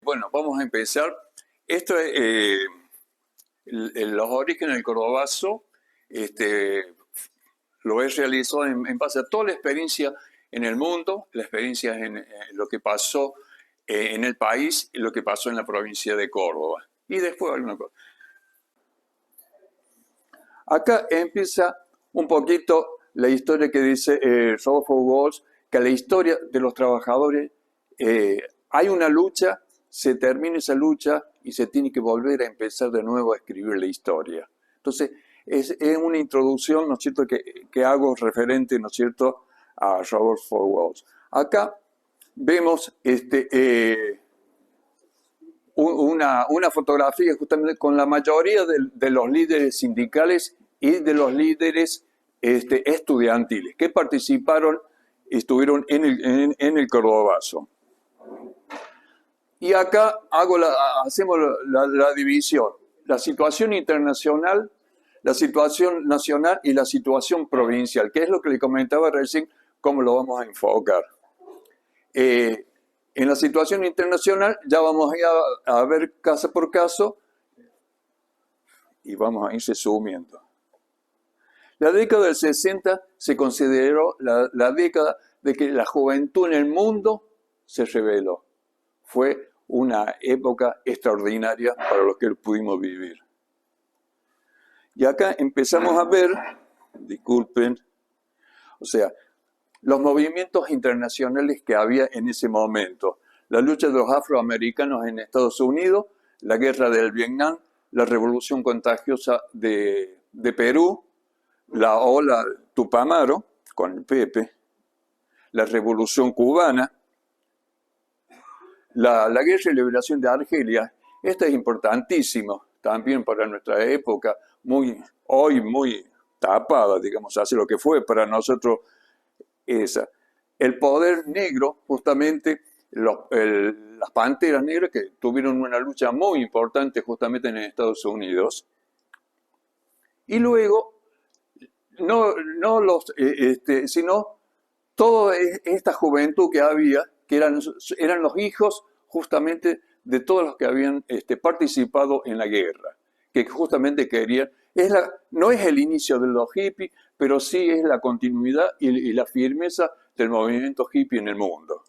bueno, vamos a empezar. Esto es los orígenes del Cordobazo. Lo he realizado en base a toda la experiencia en el mundo, la experiencia en lo que pasó en el país y lo que pasó en la provincia de Córdoba. Y después alguna cosa. Acá empieza un poquito la historia que dice Rodolfo Walsh, que la historia de los trabajadores, hay una lucha, se termina esa lucha y se tiene que volver a empezar de nuevo a escribir la historia. Entonces, es una introducción, ¿no es cierto?, que hago referente, ¿no es cierto?, a Rodolfo Walsh. Acá vemos una fotografía justamente con la mayoría de los líderes sindicales y de los líderes estudiantiles que participaron y estuvieron en el Cordobazo. Y acá hacemos la división, la situación internacional, la situación nacional y la situación provincial, que es lo que le comentaba recién, cómo lo vamos a enfocar. En la situación internacional ya vamos a ver caso por caso y vamos a ir resumiendo. La década del 60 se consideró la década de que la juventud en el mundo se rebeló. Fue una época extraordinaria para los que pudimos vivir. Y acá empezamos a ver, disculpen, o sea, los movimientos internacionales que había en ese momento. La lucha de los afroamericanos en Estados Unidos, la guerra del Vietnam, la revolución contagiosa de Perú, la ola Tupamaro con el Pepe, la revolución cubana, la guerra y liberación de Argelia. Esta es importantísima también para nuestra época, hoy muy tapada, digamos, así lo que fue para nosotros esa. El poder negro, justamente, las panteras negras que tuvieron una lucha muy importante justamente en Estados Unidos. Y luego, sino toda esta juventud que había, que eran los hijos justamente de todos los que habían participado en la guerra, que justamente querían, no es el inicio de los hippies, pero sí es la continuidad y la firmeza del movimiento hippie en el mundo.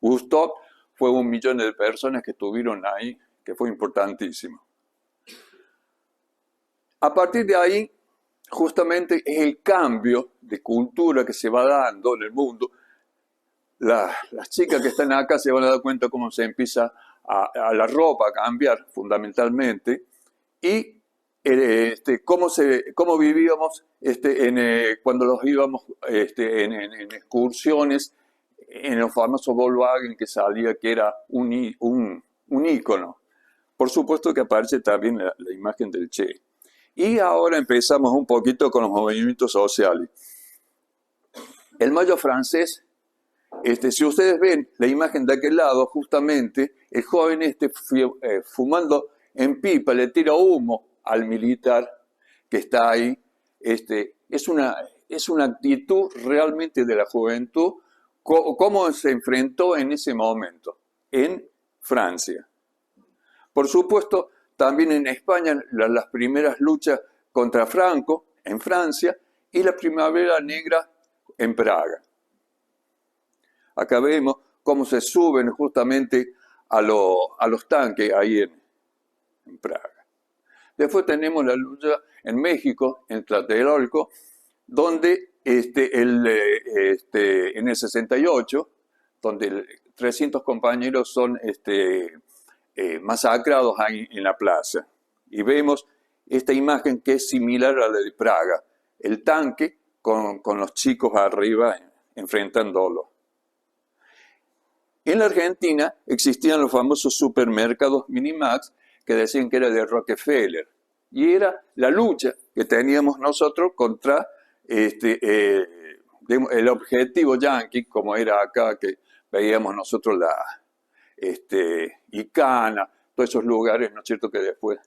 Woodstock fue 1 millón de personas que estuvieron ahí, que fue importantísimo. A partir de ahí, justamente es el cambio de cultura que se va dando en el mundo. Las chicas que están acá se van a dar cuenta cómo se empieza a la ropa a cambiar fundamentalmente y cómo vivíamos cuando los íbamos en excursiones en los famosos Volkswagen que salía, que era un ícono. Por supuesto que aparece también la imagen del Che. Y ahora empezamos un poquito con los movimientos sociales. El Mayo francés, si ustedes ven la imagen de aquel lado, justamente el joven fumando en pipa le tira humo al militar que está ahí. Es una actitud realmente de la juventud, cómo se enfrentó en ese momento en Francia. Por supuesto, también en España, las primeras luchas contra Franco en Francia y la Primavera Negra en Praga. Acá vemos cómo se suben justamente a los tanques ahí en Praga. Después tenemos la lucha en México, en Tlatelolco, donde en el 68, donde 300 compañeros son masacrados ahí en la plaza. Y vemos esta imagen que es similar a la de Praga, el tanque con los chicos arriba enfrentándolo. En la Argentina existían los famosos supermercados Minimax que decían que era de Rockefeller. Y era la lucha que teníamos nosotros contra el objetivo yanqui, como era acá que veíamos nosotros Icana, todos esos lugares, ¿no es cierto?, que después...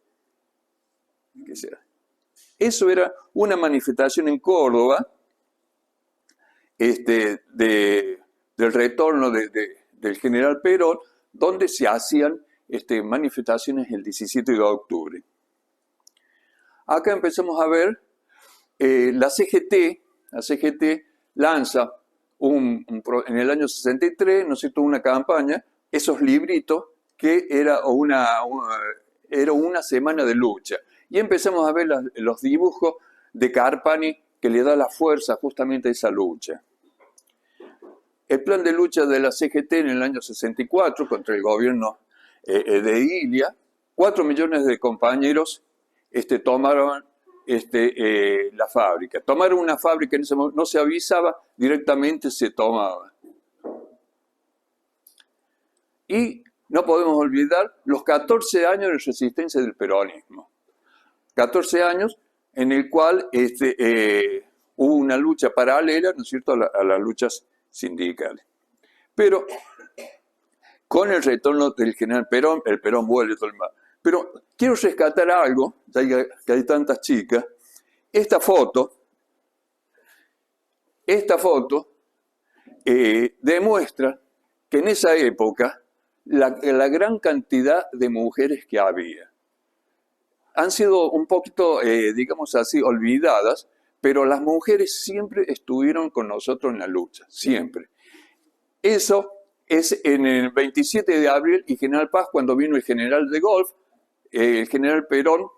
Eso era una manifestación en Córdoba del retorno del general Perón, donde se hacían manifestaciones el 17 de octubre. Acá empezamos a ver la CGT lanza en el año 63, ¿no es cierto?, una campaña, esos libritos, que era una semana de lucha. Y empezamos a ver los dibujos de Carpani que le da la fuerza justamente a esa lucha. El plan de lucha de la CGT en el año 64 contra el gobierno de Ilia, 4 millones de compañeros tomaron la fábrica. Tomaron una fábrica en ese momento, no se avisaba, directamente se tomaba. Y no podemos olvidar los 14 años de resistencia del peronismo. 14 años en el cual hubo una lucha paralela, ¿no es cierto?, a las luchas sindicales. Pero con el retorno del general Perón, el Perón vuelve todo el mal. Pero quiero rescatar algo, ya que hay tantas chicas. Esta foto demuestra que en esa época la gran cantidad de mujeres que había han sido un poquito, digamos así, olvidadas, pero las mujeres siempre estuvieron con nosotros en la lucha, siempre. Eso es en el 27 de abril y General Paz, cuando vino el general de Gaulle, el general Perón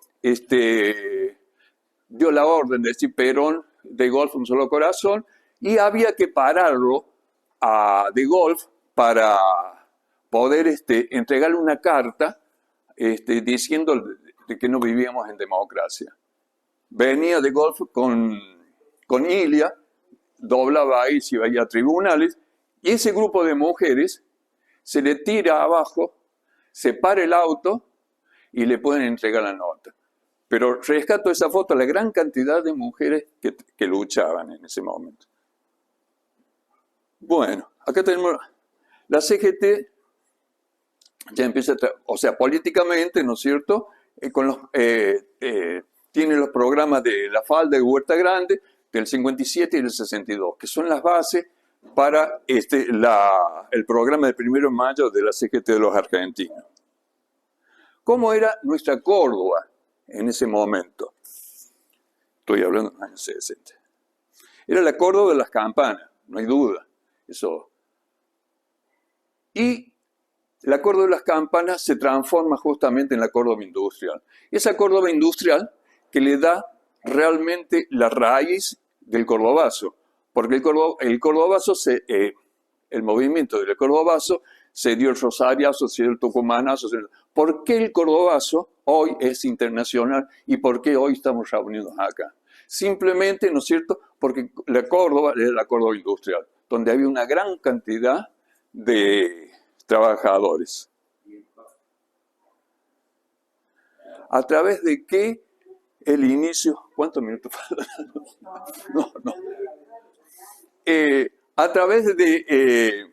dio la orden de decir Perón, de Gaulle, un solo corazón, y había que pararlo a de Gaulle para poder entregarle una carta diciendo de que no vivíamos en democracia. Venía de Gaulle con Ilia, doblaba ahí, se iba a tribunales, y ese grupo de mujeres se le tira abajo, se para el auto y le pueden entregar la nota. Pero rescato esa foto, la gran cantidad de mujeres que luchaban en ese momento. Bueno, acá tenemos la CGT, ya empieza, o sea, políticamente, ¿no es cierto?, tiene los programas de La Falda y Huerta Grande, del 57 y del 62, que son las bases para el programa del 1 de mayo de la CGT de los argentinos. ¿Cómo era nuestra Córdoba en ese momento? Estoy hablando de los años 60. Era la Córdoba de las campanas, no hay duda. Eso. Y la Córdoba de las campanas se transforma justamente en la Córdoba industrial. Esa Córdoba industrial que le da realmente la raíz del cordobazo, porque el cordobazo, el movimiento del cordobazo se dio el rosariazo, se dio el tucumanazo. ¿Por qué el cordobazo hoy es internacional y por qué hoy estamos reunidos acá? Simplemente, ¿no es cierto?, porque la Córdoba era la Córdoba industrial, donde había una gran cantidad de trabajadores. ¿A través de qué el inicio? ¿Cuántos minutos faltan? No. A través de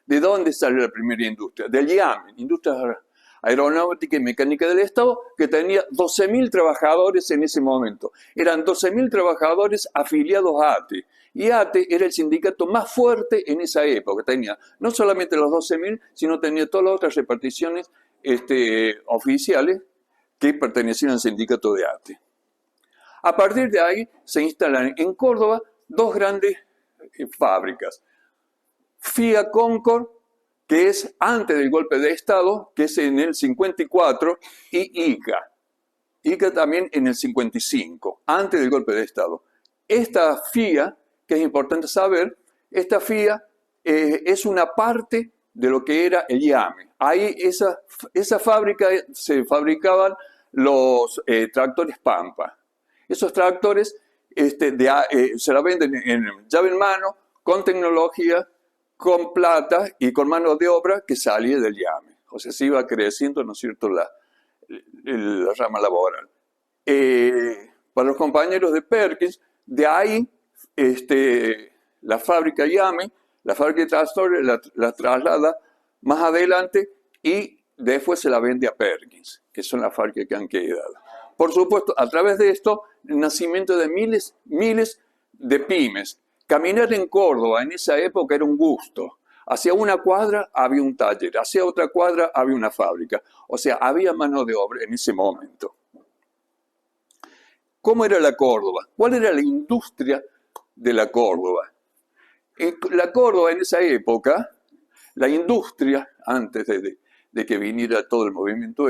dónde salió la primera industria, del IAME, Industria Aeronáutica y Mecánica del Estado, que tenía 12.000 trabajadores en ese momento. Eran 12.000 trabajadores afiliados a ATE. Y ATE era el sindicato más fuerte en esa época. Tenía no solamente los 12.000, sino tenía todas las otras reparticiones oficiales que pertenecían al sindicato de ATE. A partir de ahí se instalan en Córdoba dos grandes fábricas. FIA Concord, que es antes del golpe de Estado, que es en el 54, y ICA. ICA también en el 55, antes del golpe de Estado. Esta FIA, que es importante saber, esta FIA es una parte de lo que era el IAME. Ahí esa fábrica se fabricaban los tractores Pampa. Esos tractores se la venden en llave en mano, con tecnología, con plata y con mano de obra que salía del IAME. O sea, se iba creciendo, ¿no es cierto?, la rama laboral. Para los compañeros de Perkins, de ahí la fábrica IAME, la fábrica de tractores la traslada más adelante y después se la vende a Perkins, que son las fábricas que han quedado. Por supuesto, a través de esto, el nacimiento de miles de pymes. Caminar en Córdoba en esa época era un gusto. Hacia una cuadra había un taller, hacia otra cuadra había una fábrica. O sea, había mano de obra en ese momento. ¿Cómo era la Córdoba? ¿Cuál era la industria de la Córdoba? En la Córdoba en esa época, la industria, antes de que viniera todo el movimiento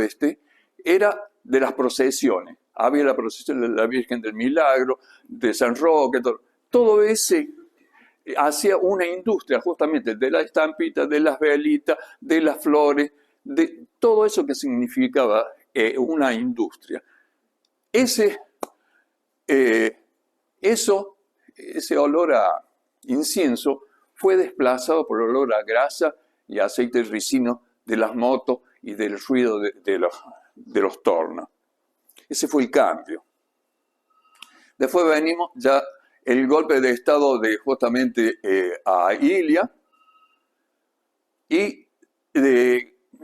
era de las procesiones. Había la procesión de la Virgen del Milagro, de San Roque, todo ese hacía una industria justamente de la estampita, de las velitas, de las flores, de todo eso que significaba una industria. Ese olor a incienso fue desplazado por el olor a grasa y aceite ricino de las motos y del ruido de los tornos. Ese fue el cambio. Después venimos ya el golpe de estado de justamente a Ilia, y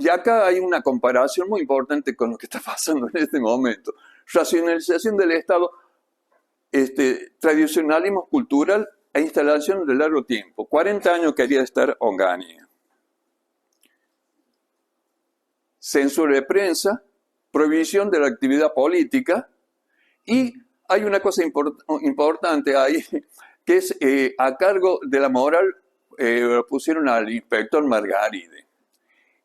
acá hay una comparación muy importante con lo que está pasando en este momento. Racionalización del Estado, tradicionalismo cultural e instalación de largo tiempo. 40 años quería estar Onganía. Censura de prensa, prohibición de la actividad política, y hay una cosa importante ahí, que es a cargo de la moral pusieron al inspector Margaride.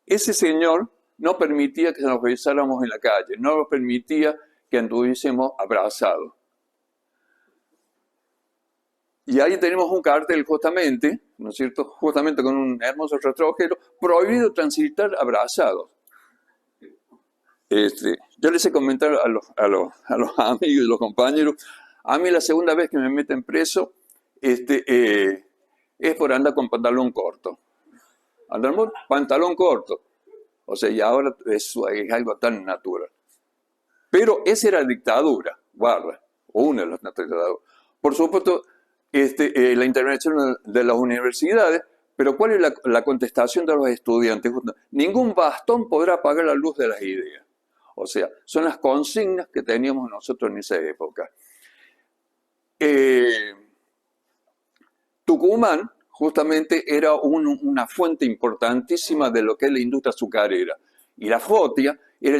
Ese señor no permitía que nos besáramos en la calle, no nos permitía que anduviésemos abrazados. Y ahí tenemos un cartel justamente, ¿no es cierto?, justamente con un hermoso retrojero, prohibido transitar abrazados. Yo les he comentado a los amigos y los compañeros, a mí la segunda vez que me meten preso es por andar con pantalón corto. Andar con pantalón corto. O sea, y ahora eso es algo tan natural. Pero esa era dictadura, guarda, una de las dictaduras. Por supuesto, la intervención de las universidades, pero ¿cuál es la contestación de los estudiantes? Ningún bastón podrá apagar la luz de las ideas. O sea, son las consignas que teníamos nosotros en esa época. Tucumán justamente era una fuente importantísima de lo que es la industria azucarera. Y la FOTIA era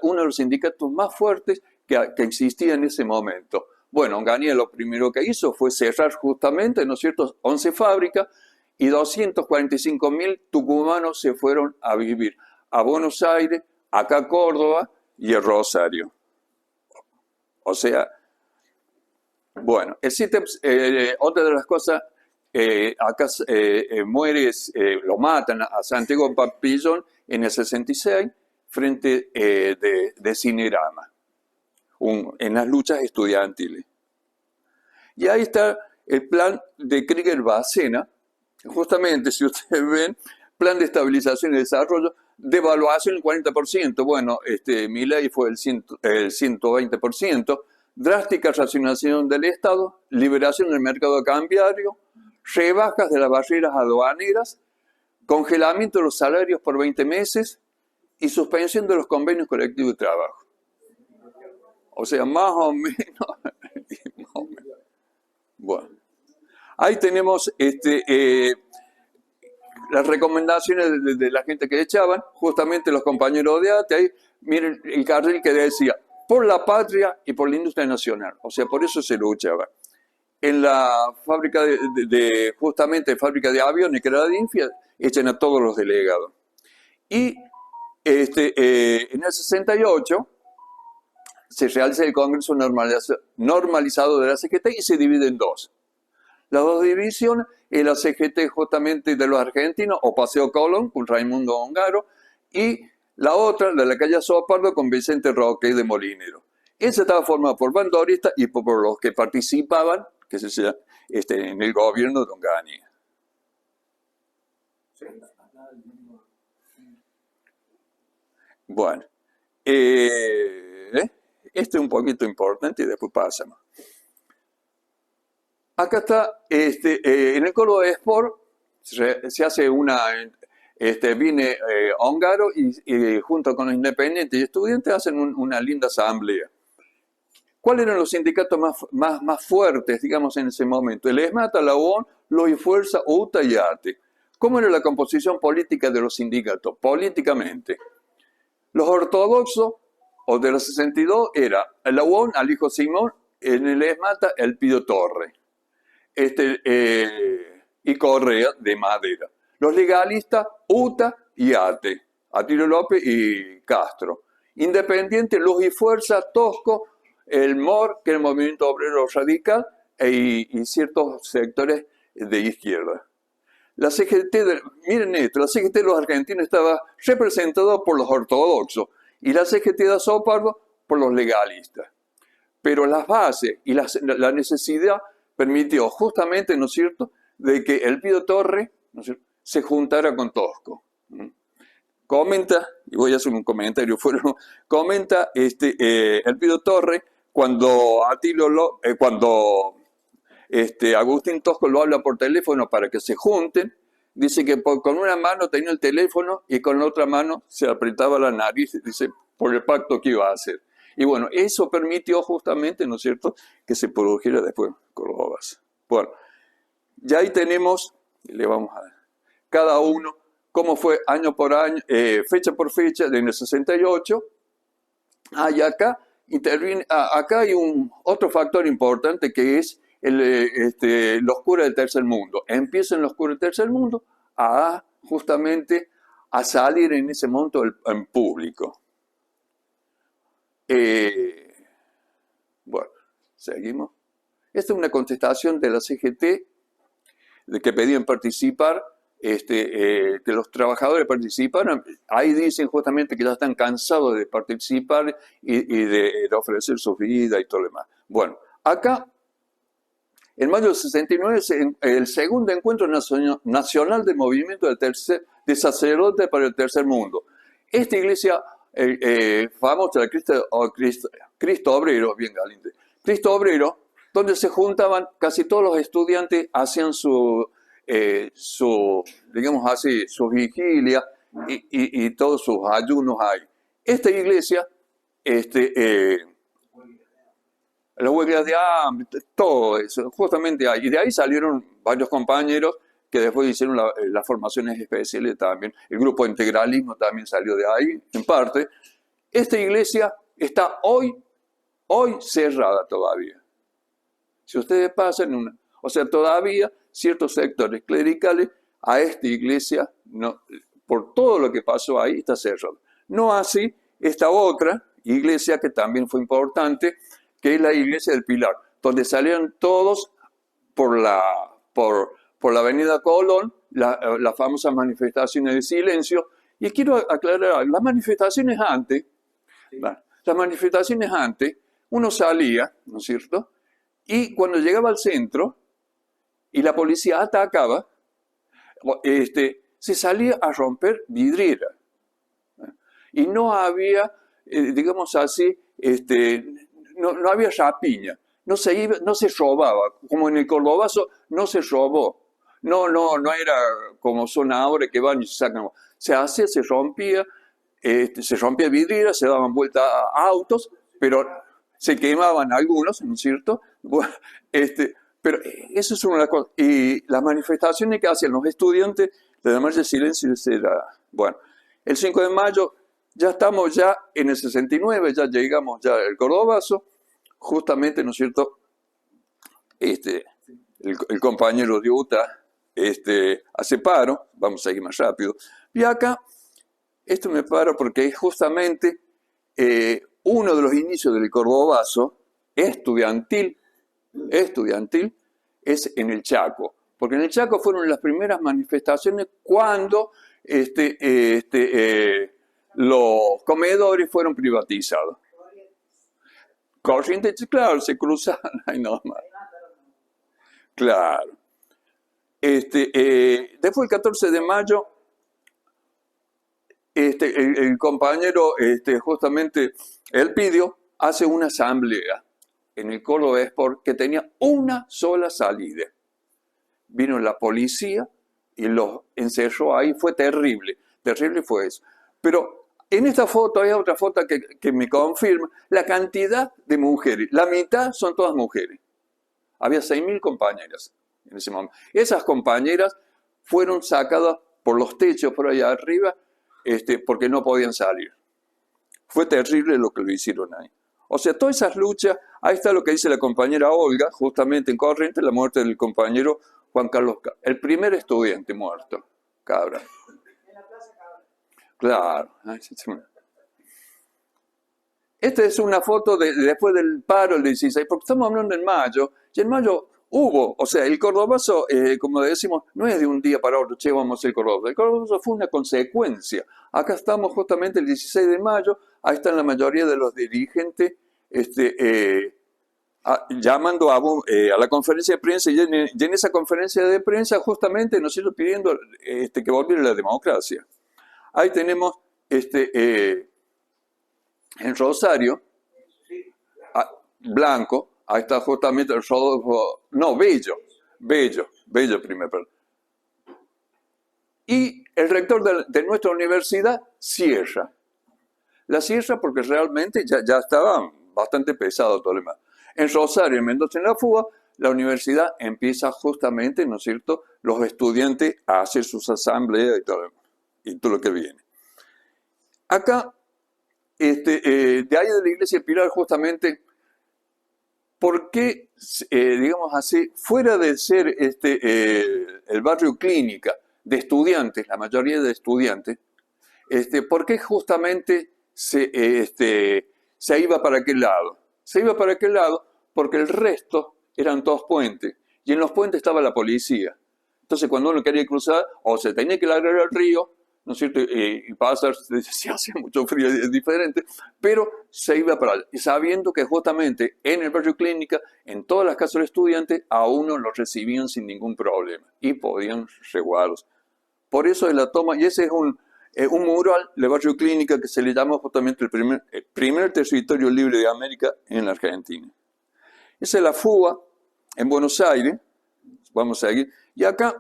uno de los sindicatos más fuertes que existía en ese momento. Bueno, Onganía lo primero que hizo fue cerrar justamente, ¿no es cierto?, 11 fábricas, y 245.000 tucumanos se fueron a vivir a Buenos Aires, acá a Córdoba y a Rosario. O sea, bueno, el CITEPS, otra de las cosas, acá lo matan a Santiago Papillón en el 66 frente de Cinerama, en las luchas estudiantiles. Y ahí está el plan de Krieger-Bacena, justamente, si ustedes ven, plan de estabilización y desarrollo, devaluación del 40%, bueno, Milei fue el 120%, drástica racionalización del Estado, liberación del mercado cambiario, rebajas de las barreras aduaneras, congelamiento de los salarios por 20 meses y suspensión de los convenios colectivos de trabajo. O sea, más o menos. Bueno, ahí tenemos las recomendaciones de la gente que echaban, justamente los compañeros de ATE. Ahí miren el cartel que decía, por la patria y por la industria nacional. O sea, por eso se luchaba. En la fábrica justamente fábrica de aviones, que era la DINFIA, echan a todos los delegados. Y en el 68 se realiza el Congreso normalizado de la CGT y se divide en dos. Las dos divisiones es la CGT justamente de los argentinos, o Paseo Colón, con Raimundo Ongaro, y la otra, de la calle Sopardo, con Vicente Roque de Molinero. Esa estaba formada por bandoristas y por los que participaban, que se llama, en el gobierno de Onganía. Bueno, este es un poquito importante y después pasamos. Acá está, en el Córdoba Sport se hace viene Ongaro y junto con los independientes y estudiantes hacen una linda asamblea. ¿Cuáles eran los sindicatos más fuertes, digamos, en ese momento? El ESMATA, la UON, Lo y Fuerza, UTA y ATE. ¿Cómo era la composición política de los sindicatos? Políticamente, los ortodoxos, o de los 62, era el Aguón, al hijo Simón, en el ESMATA, el Pío Torre, y Correa, de Madera. Los legalistas, UTA y ATE, Atilio López y Castro. Independiente, Luz y Fuerza, Tosco, el MOR, que era el Movimiento Obrero Radical, y ciertos sectores de izquierda. La CGT, miren esto, la CGT de los argentinos estaba representada por los ortodoxos y la CGT de Azopardo por los legalistas. Pero las bases y la necesidad permitió justamente, ¿no es cierto?, de que el Pío Torre, ¿no es cierto?, se juntara con Tosco. Comenta, y voy a hacer un comentario fuera, comenta el Pío Torre cuando Agustín Tosco lo habla por teléfono para que se junten, dice que con una mano tenía el teléfono y con la otra mano se apretaba la nariz, dice, por el pacto que iba a hacer. Y bueno, eso permitió justamente, ¿no es cierto?, que se produjera después Córdoba. Bueno, ya ahí tenemos, le vamos a dar, cada uno, cómo fue año por año, fecha por fecha, en el 68. Y acá interviene, acá hay otro factor importante que es los curas del tercer mundo. Empiezan los curas del tercer mundo justamente a salir en ese momento en público. Bueno, seguimos. Esta es una contestación de la CGT de que pedían participar, que los trabajadores participaran. Ahí dicen justamente que ya están cansados de participar y de ofrecer su vida y todo lo demás. Bueno, acá, en mayo del 69, el segundo encuentro nacional del movimiento de sacerdotes para el tercer mundo. Esta iglesia famosa, la Cristo Obrero, bien galante, Cristo Obrero, donde se juntaban casi todos los estudiantes, hacían digamos así, su vigilia y todos sus ayunos ahí. Esta iglesia, las huelgas de hambre, todo eso, justamente ahí. Y de ahí salieron varios compañeros que después hicieron las formaciones especiales también. El grupo de integralismo también salió de ahí, en parte. Esta iglesia está hoy cerrada todavía. Si ustedes pasan, o sea, todavía ciertos sectores clericales a esta iglesia, no, por todo lo que pasó ahí, está cerrada. No así esta otra iglesia que también fue importante, que es la iglesia del Pilar, donde salieron todos por la avenida Colón, las famosas manifestaciones de silencio. Y quiero aclarar, las manifestaciones antes, uno salía, ¿no es cierto?, y cuando llegaba al centro y la policía atacaba, se salía a romper vidrieras. Y no había, digamos así, no había rapiña, no se robaba, como en el Cordobazo no se robó. No era como son ahora que van y se sacan. Se rompía vidrieras, se daban vuelta a autos, pero se quemaban algunos, ¿no es cierto? Bueno, pero eso es una de las cosas. Y las manifestaciones que hacían los estudiantes de la marcha de silencio era, bueno, el 5 de mayo ya estamos ya en el 69, ya llegamos ya al Cordobazo, justamente, ¿no es cierto? El compañero de UTA hace paro, vamos a ir más rápido. Y acá, esto me paro porque es justamente uno de los inicios del Cordobazo estudiantil, es en el Chaco. Porque en el Chaco fueron las primeras manifestaciones cuando los comedores fueron privatizados. Corrientes, claro, se cruzaban ahí nomás. Claro. Después, el 14 de mayo, el compañero, justamente, Elpidio, hace una asamblea en el Córdoba Sport que tenía una sola salida. Vino la policía y los encerró ahí. Fue terrible fue eso. Pero en esta foto hay otra foto que me confirma la cantidad de mujeres. La mitad son todas mujeres. Había 6.000 compañeras en ese momento. Esas compañeras fueron sacadas por los techos por allá arriba porque no podían salir. Fue terrible lo que lo hicieron ahí. O sea, todas esas luchas, ahí está lo que dice la compañera Olga, justamente en Corrientes, la muerte del compañero Juan Carlos Cabra, el primer estudiante muerto, Cabra. En la Plaza Cabra. Claro. Esta es una foto después del paro, el 16, porque estamos hablando en mayo, y en mayo hubo, o sea, el cordobazo, como decimos, no es de un día para otro, che, vamos a hacer el cordobazo. El cordobazo fue una consecuencia. Acá estamos justamente el 16 de mayo, ahí están la mayoría de los dirigentes llamando a la conferencia de prensa, y en esa conferencia de prensa justamente nos iban pidiendo que volviera la democracia. Ahí tenemos en Rosario, Blanco, ahí está justamente el Rodolfo, no, Bello primero, perdón. Y el rector de nuestra universidad cierra. La cierra porque realmente ya estaba bastante pesado todo lo demás. En Rosario, en Mendoza, en la fuga, la universidad empieza justamente, ¿no es cierto?, los estudiantes a hacer sus asambleas y todo lo que viene. Acá, de ahí de la iglesia Pilar, justamente, ¿por qué, digamos así, fuera de ser el barrio clínica de estudiantes, la mayoría de estudiantes, ¿por qué justamente se iba para aquel lado? Se iba para aquel lado porque el resto eran todos puentes, y en los puentes estaba la policía. Entonces, cuando uno quería cruzar, o se tenía que largar al río, ¿no es cierto? Y pasar, si hacía mucho frío, es diferente, pero se iba para allá. Y sabiendo que justamente en el barrio Clínica, en todas las casas de estudiantes, a uno los recibían sin ningún problema y podían resguardarlos. Por eso es la toma, y ese es un mural del barrio Clínica que se le llama justamente el primer territorio libre de América en la Argentina. Esa es la fuga en Buenos Aires, vamos a seguir, y acá,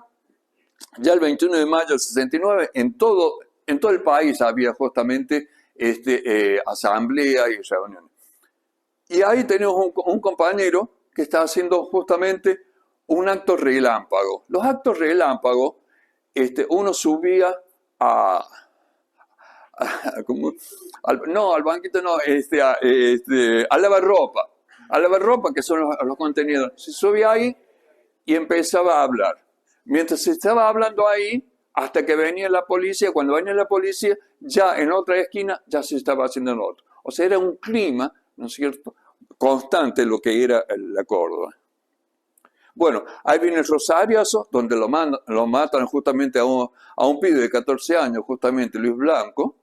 ya el 21 de mayo del 69, en todo el país había justamente asamblea y reuniones. Y ahí tenemos un compañero que está haciendo justamente un acto relámpago. Los actos relámpagos, uno subía al banquito no, a lavarropa. A lavarropa, que son los contenidos. Se subía ahí y empezaba a hablar. Mientras se estaba hablando ahí, hasta que venía la policía, cuando venía la policía, ya en otra esquina ya se estaba haciendo en otro. O sea, era un clima, ¿no es cierto?, constante lo que era la Córdoba. Bueno, ahí viene el Rosariazo, donde lo matan justamente a un pibe de 14 años, justamente Luis Blanco.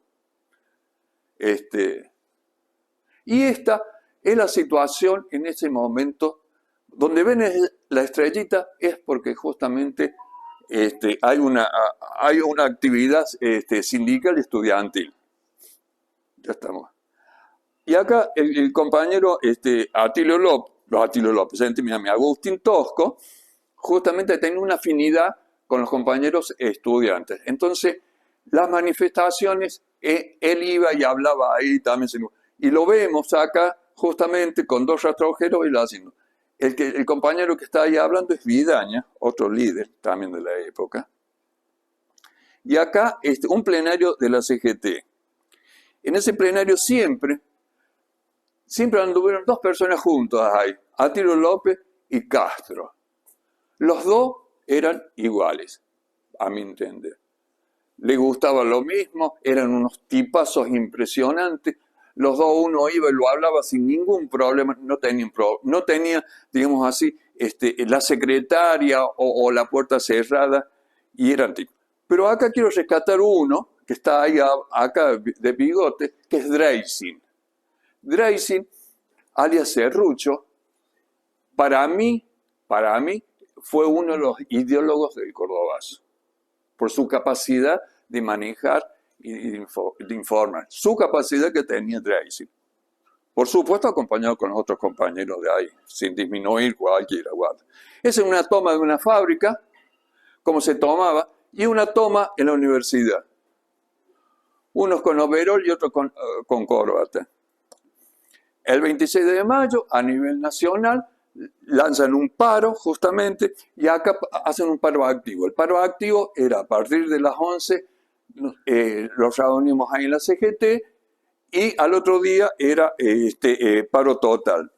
Y esta es la situación en ese momento, donde ven la estrellita, es porque justamente hay una actividad sindical y estudiantil. Ya estamos. Y acá el compañero Atilio López, Agustín Tosco, justamente tenía una afinidad con los compañeros estudiantes. Entonces, las manifestaciones, él iba y hablaba ahí también. Y lo vemos acá justamente con dos rastrojeros y lo haciendo. El compañero que está ahí hablando es Vidaña, otro líder también de la época. Y acá un plenario de la CGT. En ese plenario siempre anduvieron dos personas juntas ahí, Atilio López y Castro. Los dos eran iguales, a mi entender. Le gustaba lo mismo, eran unos tipazos impresionantes. Los dos, uno iba y lo hablaba sin ningún problema, no tenía, digamos así, la secretaria o la puerta cerrada, y eran tipos. Pero acá quiero rescatar uno, que está ahí acá de bigote, que es Dreising. Dreising, alias Serrucho, para mí, fue uno de los ideólogos del Cordobazo, por su capacidad de manejar y de informar, su capacidad que tenía Dreising. Por supuesto, acompañado con los otros compañeros de ahí, sin disminuir cualquiera guarda. Esa es una toma de una fábrica, como se tomaba, y una toma en la universidad. Unos con overol y otros con corbata. El 26 de mayo, a nivel nacional, lanzan un paro justamente y acá hacen un paro activo. El paro activo era a partir de las 11, los reunimos ahí en la CGT y al otro día era paro total.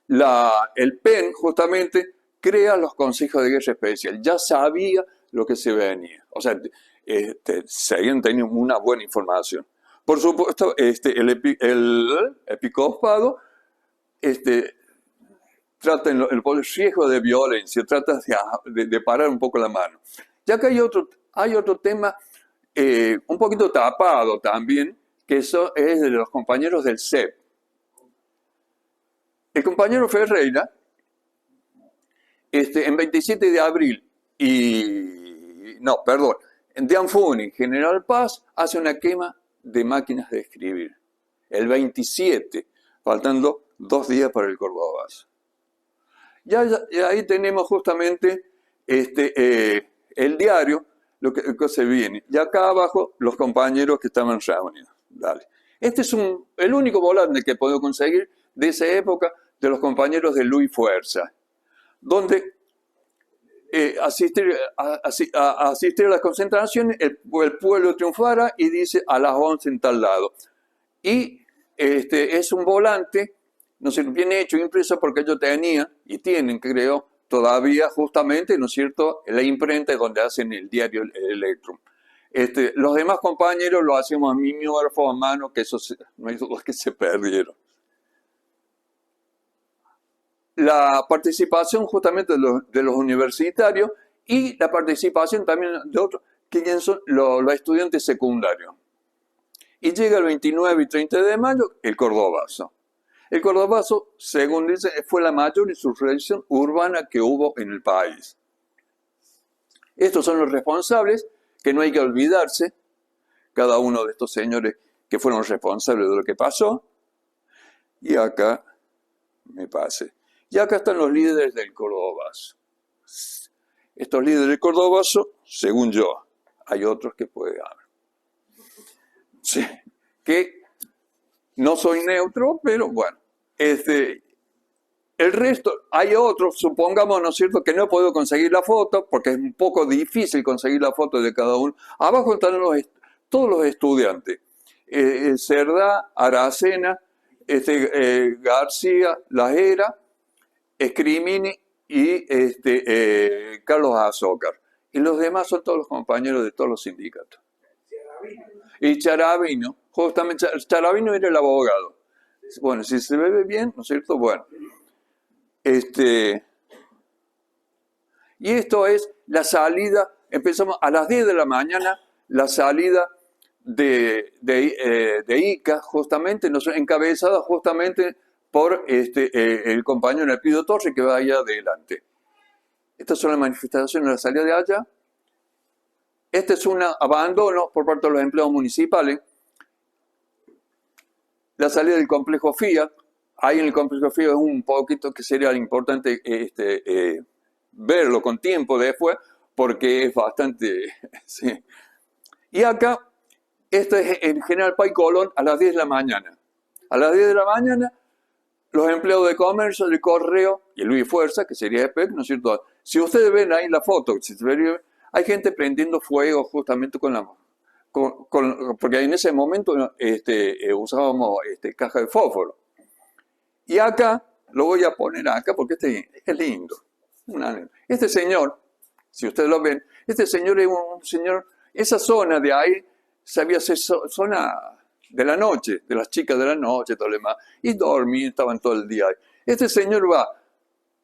El PEN justamente crea los consejos de guerra especial, ya sabía lo que se venía, o sea, seguían teniendo una buena información. Por supuesto, el episcopado trata el riesgo de violencia, trata de parar un poco la mano. Ya que hay otro tema un poquito tapado también, que eso es de los compañeros del CEP. El compañero Ferreira, en 27 de abril en Dianfuni, General Paz, hace una quema de máquinas de escribir. El 27, faltando 2 días para el Cordobazo. Ya ahí tenemos justamente el diario, lo que se viene. Y acá abajo los compañeros que estaban reunidos. Dale. Este es el único volante que puedo conseguir de esa época de los compañeros de Luis Fuerza, donde asistir a las concentraciones, el pueblo triunfara y dice a las 11 en tal lado. Y es un volante, ¿no es cierto?, bien hecho, impreso, porque ellos tenían y tienen, creo, todavía justamente, ¿no es cierto?, la imprenta donde hacen el diario Electrum. Los demás compañeros lo hacemos a mimeógrafo, a mano, que esos no hay dudas que se perdieron. La participación justamente de los universitarios y la participación también de otros, que son los estudiantes secundarios. Y llega el 29 y 30 de mayo el Cordobazo. El Cordobazo, según dice, fue la mayor insurrección urbana que hubo en el país. Estos son los responsables, que no hay que olvidarse, cada uno de estos señores que fueron responsables de lo que pasó. Y acá me pase. Y acá están los líderes del Cordobazo. Estos líderes del Cordobazo, según yo, hay otros que puede haber. Sí, que no soy neutro, pero bueno. El resto, hay otros, supongamos, ¿no es cierto?, que no he podido conseguir la foto, porque es un poco difícil conseguir la foto de cada uno. Abajo están todos los estudiantes. Cerdá, Aracena, García, Lajera, Scrimini y Carlos Azócar. Y los demás son todos los compañeros de todos los sindicatos. Y Charavino, justamente Charavino era el abogado. Bueno, si se ve bien, ¿no es cierto? Bueno. Y esto es la salida, empezamos a las 10 de la mañana, la salida de Ica, justamente, encabezada justamente por el compañero Elpidio Torres, que va allá adelante. Estas son las manifestaciones de la salida de allá. Este es un abandono por parte de los empleados municipales. La salida del complejo FIA. Ahí en el complejo FIA es un poquito que sería importante verlo con tiempo después, porque es bastante... sí. Y acá, esto es el General Paz y Colón a las 10 de la mañana. A las 10 de la mañana, los empleados de comercio, de correo y Luis Fuerza, que sería EPEC, ¿no es cierto? Si ustedes ven ahí la foto, hay gente prendiendo fuego justamente porque en ese momento usábamos caja de fósforo. Y acá, lo voy a poner acá porque es lindo. Este señor, si ustedes lo ven, este señor es un señor, esa zona de ahí, sabía ser zona de la noche, de las chicas de la noche, todo lo demás, y dormían, estaban todo el día ahí. Este señor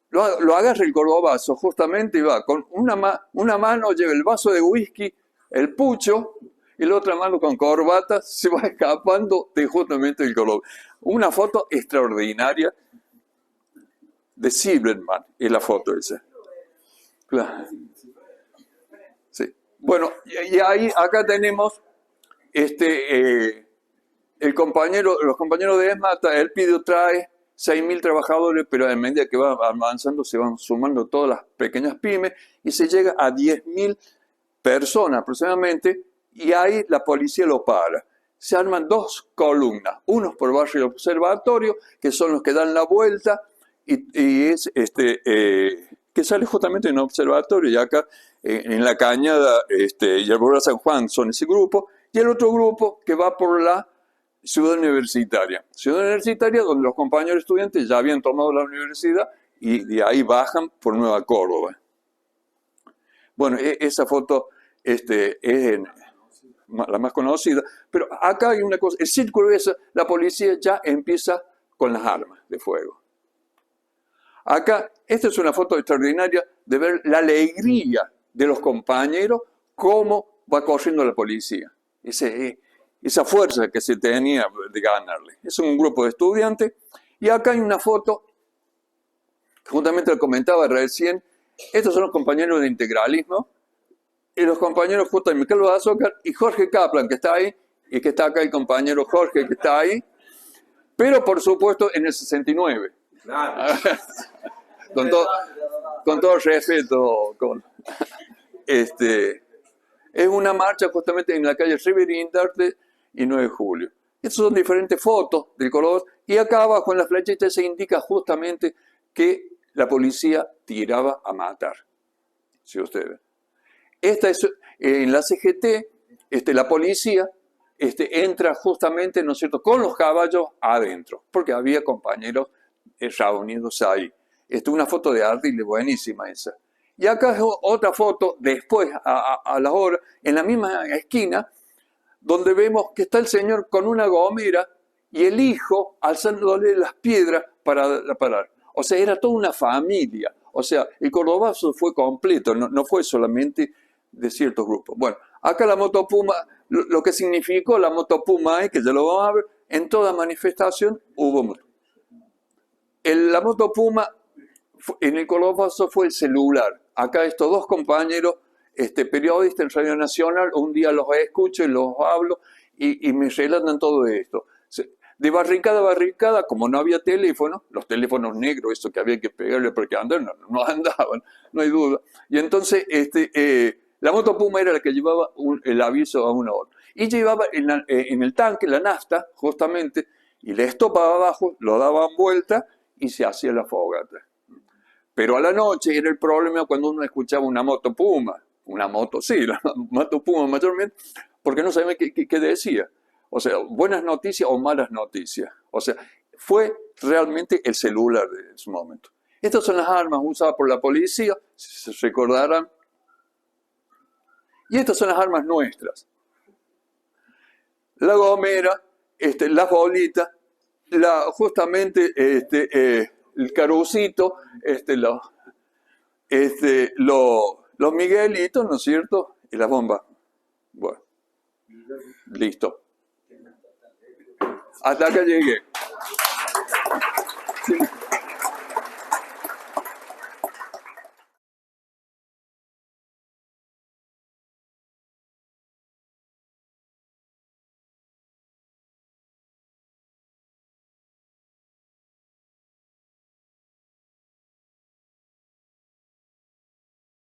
lo agarra el Cordobazo justamente y va con una mano, lleva el vaso de whisky, el pucho, y la otra mano con corbata, se va escapando de justamente el Cordobazo. Una foto extraordinaria de Silverman, es la foto esa. Claro. Sí. Bueno, y ahí, acá tenemos los compañeros de ESMATA. Elpidio trae 6.000 trabajadores, pero a medida que va avanzando se van sumando todas las pequeñas pymes y se llega a 10.000 personas aproximadamente, y ahí la policía lo para. Se arman 2 columnas, unos por barrio Observatorio, que son los que dan la vuelta y es que sale justamente en un observatorio, y acá en la Cañada y Alborada San Juan son ese grupo, y el otro grupo que va por la Ciudad Universitaria. Ciudad Universitaria donde los compañeros estudiantes ya habían tomado la universidad y de ahí bajan por Nueva Córdoba. Bueno, esa foto es la más conocida, pero acá hay una cosa, el círculo es, la policía ya empieza con las armas de fuego. Acá, esta es una foto extraordinaria de ver la alegría de los compañeros, cómo va corriendo la policía. Esa fuerza que se tenía de ganarle. Es un grupo de estudiantes. Y acá hay una foto, justamente lo comentaba recién, estos son los compañeros de integralismo, y los compañeros justamente Carlos Azócar y Jorge Kaplan, que está ahí, y que está acá el compañero Jorge, que está ahí, pero por supuesto en el 69. Claro. con todo respeto. Es una marcha justamente en la calle Rivera-Indarte y 9 de julio. Estas son diferentes fotos del color, y acá abajo en la flechita se indica justamente que la policía tiraba a matar. Si ustedes esta es en la CGT, la policía entra justamente, ¿no es cierto?, con los caballos adentro, porque había compañeros reunidos ahí. Una foto de Ardile, buenísima esa. Y acá es otra foto, después, a las horas, en la misma esquina, donde vemos que está el señor con una gomera y el hijo alzándole las piedras para parar. O sea, era toda una familia. O sea, el cordobazo fue completo, no fue solamente de ciertos grupos. Bueno, acá la moto Puma, lo que significó la moto Puma, que ya lo vamos a ver, en toda manifestación hubo moto. La moto Puma en el cordobazo fue el celular. Acá estos dos compañeros periodistas en Radio Nacional, un día los escucho y los hablo y me relatan todo esto. De barricada a barricada, como no había teléfono, los teléfonos negros, eso que había que pegarle porque andaban, no andaban, no hay duda. Y entonces la moto Puma era la que llevaba el aviso a una hora. Y llevaba en el tanque la nafta, justamente, y le estopaba abajo, lo daban vuelta y se hacía la fogata. Pero a la noche era el problema cuando uno escuchaba una moto Puma. Una moto, sí, la moto Puma mayormente, porque no sabía qué decía. O sea, buenas noticias o malas noticias. O sea, fue realmente el celular de ese momento. Estas son las armas usadas por la policía, si se recordarán. Y estas son las armas nuestras. La gomera, las bolitas, justamente el carucito, los miguelitos, ¿no es cierto? Y las bombas. Bueno, listo. Hasta acá llegué. Sí.